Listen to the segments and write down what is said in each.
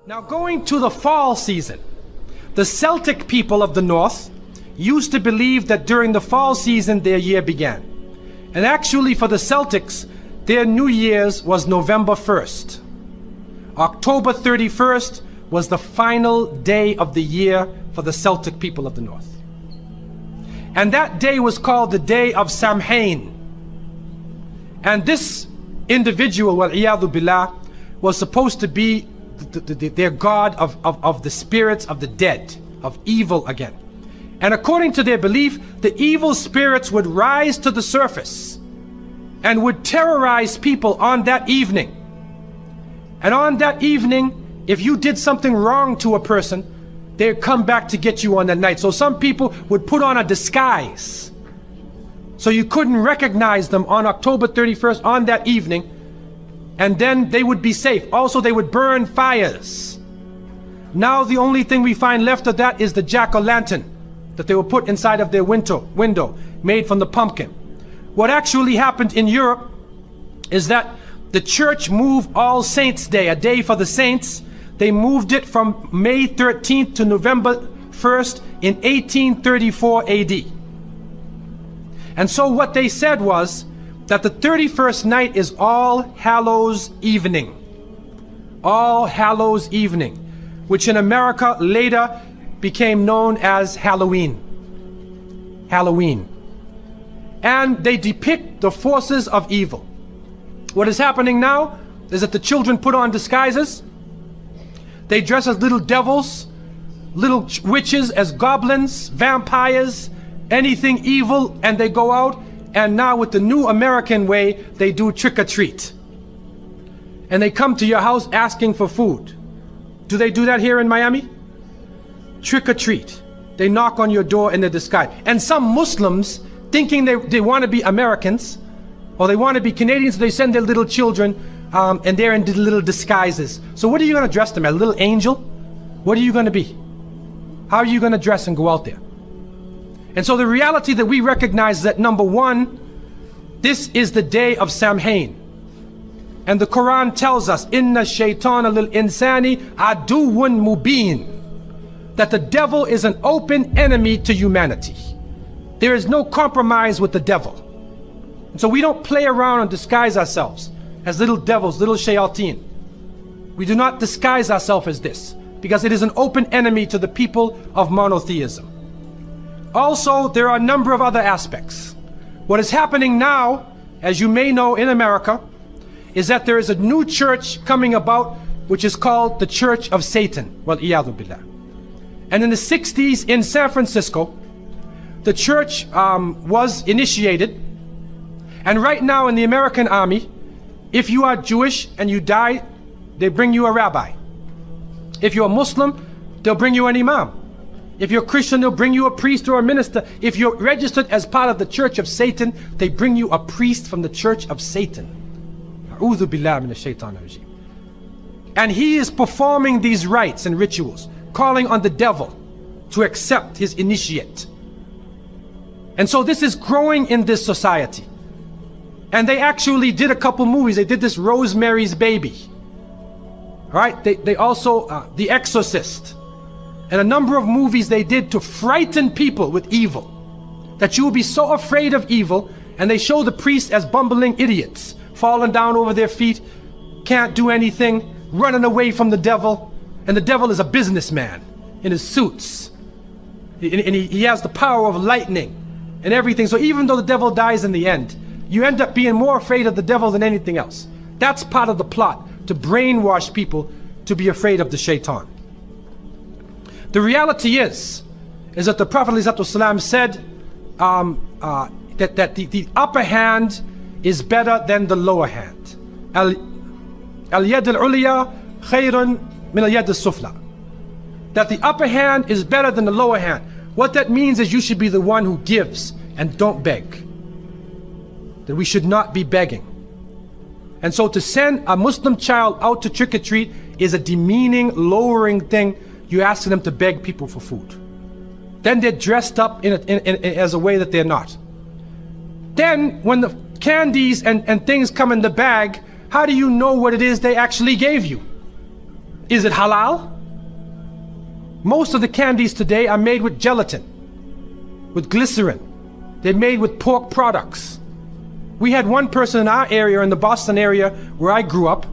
Now, going to the fall season, the Celtic people of the north used to believe that during the fall season their year began. And actually for the Celtics, their New Year's was November 1st. October 31st was the final day of the year for the Celtic people of the north. And that day was called the day of Samhain. And this individual, wal-iyadhu billah, was supposed to be their god of the spirits of the dead, of evil again. And according to their belief, the evil spirits would rise to the surface and would terrorize people on that evening. And on that evening, if you did something wrong to a person, they'd come back to get you on that night. So some people would put on a disguise, so you couldn't recognize them on October 31st on that evening, and then they would be safe. Also, they would burn fires. Now the only thing we find left of that is the jack-o'-lantern that they will put inside of their window, made from the pumpkin. What actually happened in Europe is that the church moved All Saints' Day, a day for the saints. They moved it from May 13th to November 1st in 1834 AD. And so what they said was that the 31st night is All Hallows Evening. All Hallows Evening, which in America later became known as Halloween. Halloween. And they depict the forces of evil. What is happening now is that the children put on disguises. They dress as little devils, little witches, as goblins, vampires, anything evil, and they go out. And now with the new American way, they do trick-or-treat. And they come to your house asking for food. Do they do that here in Miami? Trick-or-treat. They knock on your door in their disguise. And some Muslims, thinking they want to be Americans, or they want to be Canadians, so they send their little children, and they're in little disguises. So what are you going to dress them as? A little angel? What are you going to be? How are you going to dress and go out there? And so the reality that we recognize is that, number one, this is the day of Samhain. And the Quran tells us, Inna shaytana lil insani aduwwun mubin, that the devil is an open enemy to humanity. There is no compromise with the devil. And so we don't play around and disguise ourselves as little devils, little shayateen. We do not disguise ourselves as this, because it is an open enemy to the people of monotheism. Also, there are a number of other aspects. What is happening now, as you may know in America, is that there is a new church coming about, which is called the Church of Satan. Wal-iyadhu billah. And in the 60s in San Francisco, the church was initiated. And right now in the American army, if you are Jewish and you die, they bring you a rabbi. If you're a Muslim, they'll bring you an imam. If you're Christian, they'll bring you a priest or a minister. If you're registered as part of the Church of Satan, they bring you a priest from the Church of Satan. A'udhu billahi minash shaitanir rajim. And he is performing these rites and rituals, calling on the devil to accept his initiate. And so this is growing in this society. And they actually did a couple movies. They did this Rosemary's Baby. All right, they also, The Exorcist. And a number of movies they did to frighten people with evil, that you will be so afraid of evil. And they show the priests as bumbling idiots, falling down over their feet, can't do anything, running away from the devil. And the devil is a businessman in his suits, and he has the power of lightning and everything. So even though the devil dies in the end, you end up being more afraid of the devil than anything else. That's part of the plot, to brainwash people to be afraid of the shaitan. The reality is that the Prophet ﷺ said that the upper hand is better than the lower hand. Al-yad al-ulya khayrun min al-yad al-sufla. That the upper hand is better than the lower hand. What that means is you should be the one who gives and don't beg. That we should not be begging. And so to send a Muslim child out to trick-or-treat is a demeaning, lowering thing. You ask them to beg people for food. Then they're dressed up as a way that they're not. Then when the candies and things come in the bag, how do you know what it is they actually gave you? Is it halal? Most of the candies today are made with gelatin, with glycerin. They're made with pork products. We had one person in our area, in the Boston area where I grew up,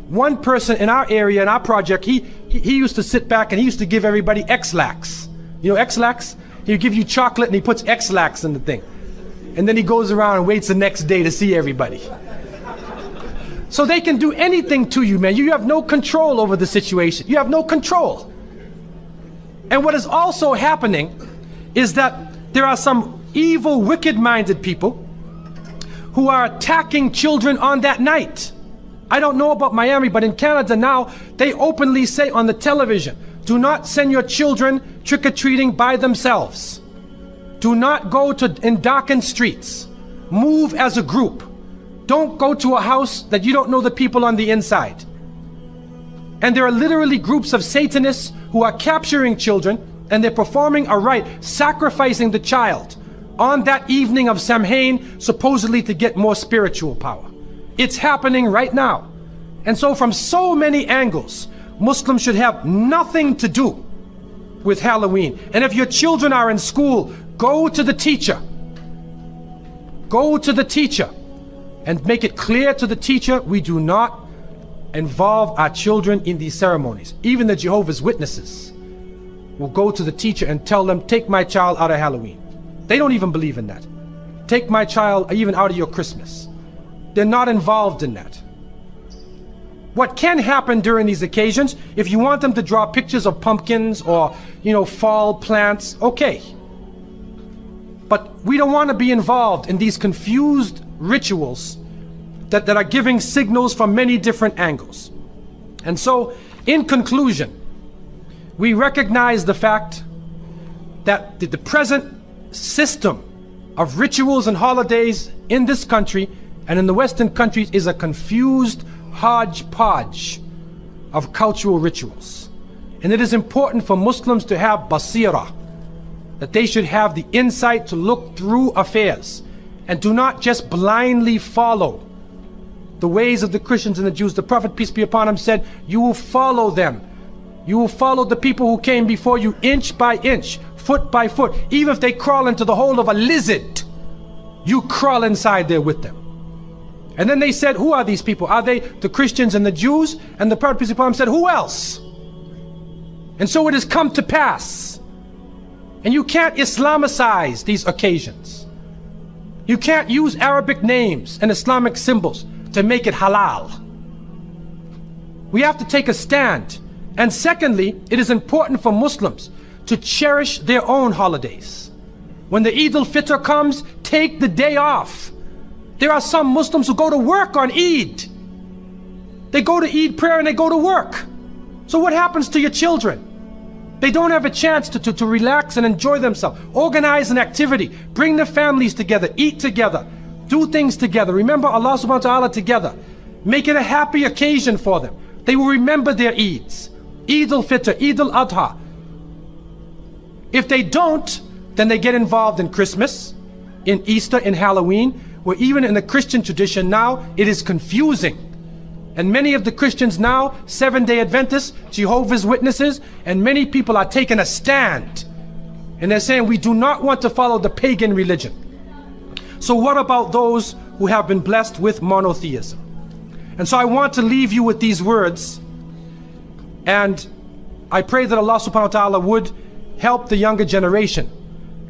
one person in our area, in our project, he used to sit back and he used to give everybody X-Lax. You know X-Lax? He'd give you chocolate and he puts X-Lax in the thing. And then he goes around and waits the next day to see everybody. So they can do anything to you, man. You have no control over the situation. You have no control. And what is also happening is that there are some evil, wicked-minded people who are attacking children on that night. I don't know about Miami, but in Canada now, they openly say on the television, do not send your children trick-or-treating by themselves. Do not go in darkened streets. Move as a group. Don't go to a house that you don't know the people on the inside. And there are literally groups of Satanists who are capturing children, and they're performing a rite, sacrificing the child on that evening of Samhain, supposedly to get more spiritual power. It's happening right now. And so from so many angles, Muslims should have nothing to do with Halloween. And if your children are in school, go to the teacher. Go to the teacher and make it clear to the teacher, we do not involve our children in these ceremonies. Even the Jehovah's Witnesses will go to the teacher and tell them, take my child out of Halloween. They don't even believe in that. Take my child even out of your Christmas. They're not involved in that. What can happen during these occasions, if you want them to draw pictures of pumpkins or, fall plants, okay. But we don't want to be involved in these confused rituals that are giving signals from many different angles. And so, in conclusion, we recognize the fact that the present system of rituals and holidays in this country and in the Western countries is a confused hodgepodge of cultural rituals. And it is important for Muslims to have basira, that they should have the insight to look through affairs and do not just blindly follow the ways of the Christians and the Jews. The Prophet, peace be upon him, said, you will follow them. You will follow the people who came before you inch by inch, foot by foot. Even if they crawl into the hole of a lizard, you crawl inside there with them. And then they said, who are these people? Are they the Christians and the Jews? And the Prophet, peace be upon him, said, who else? And so it has come to pass. And you can't Islamicize these occasions. You can't use Arabic names and Islamic symbols to make it halal. We have to take a stand. And secondly, it is important for Muslims to cherish their own holidays. When the Eid al-Fitr comes, take the day off. There are some Muslims who go to work on Eid. They go to Eid prayer and they go to work. So what happens to your children? They don't have a chance to relax and enjoy themselves. Organize an activity. Bring their families together. Eat together. Do things together. Remember Allah subhanahu wa ta'ala together. Make it a happy occasion for them. They will remember their Eids. Eid al-Fitr, Eid al-Adha. If they don't, then they get involved in Christmas, in Easter, in Halloween, where even in the Christian tradition now, it is confusing. And many of the Christians now, Seventh-day Adventists, Jehovah's Witnesses, and many people are taking a stand. And they're saying, we do not want to follow the pagan religion. So what about those who have been blessed with monotheism? And so I want to leave you with these words. And I pray that Allah subhanahu wa ta'ala would help the younger generation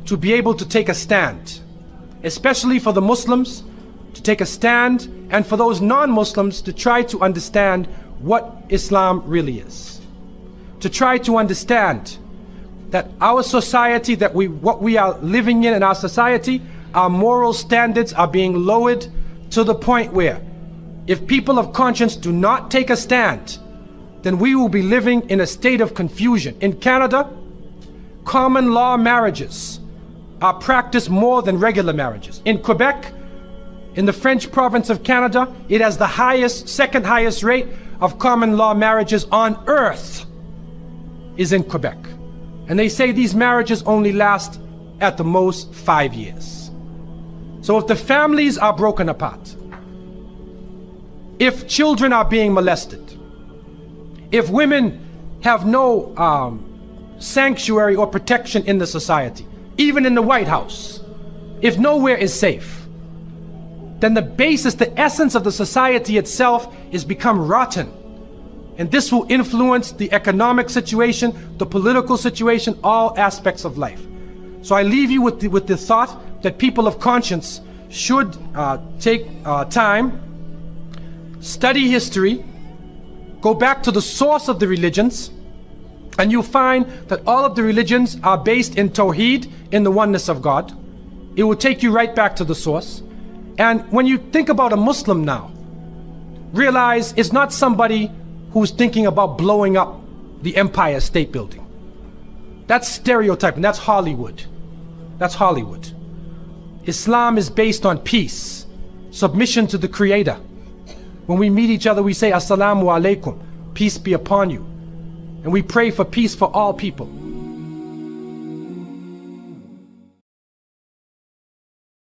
to be able to take a stand, especially for the Muslims to take a stand, and for those non-Muslims to try to understand what Islam really is. To try to understand that our society, what we are living in our society, our moral standards are being lowered to the point where if people of conscience do not take a stand, then we will be living in a state of confusion. In Canada, common law marriages are practiced more than regular marriages. In Quebec, in the French province of Canada, it has the second highest rate of common law marriages on earth is in Quebec. And they say these marriages only last at the most 5 years. So if the families are broken apart, if children are being molested, if women have no sanctuary or protection in the society, even in the White House, if nowhere is safe, then the basis, the essence of the society itself is become rotten. And this will influence the economic situation, the political situation, all aspects of life. So I leave you with the thought that people of conscience should take time, study history, go back to the source of the religions, and you'll find that all of the religions are based in Tawheed, in the oneness of God. It will take you right back to the source. And when you think about a Muslim now, realize it's not somebody who's thinking about blowing up the Empire State Building. That's stereotyping, that's Hollywood. That's Hollywood. Islam is based on peace, submission to the Creator. When we meet each other, we say, Assalamu alaikum, peace be upon you. And we pray for peace for all people.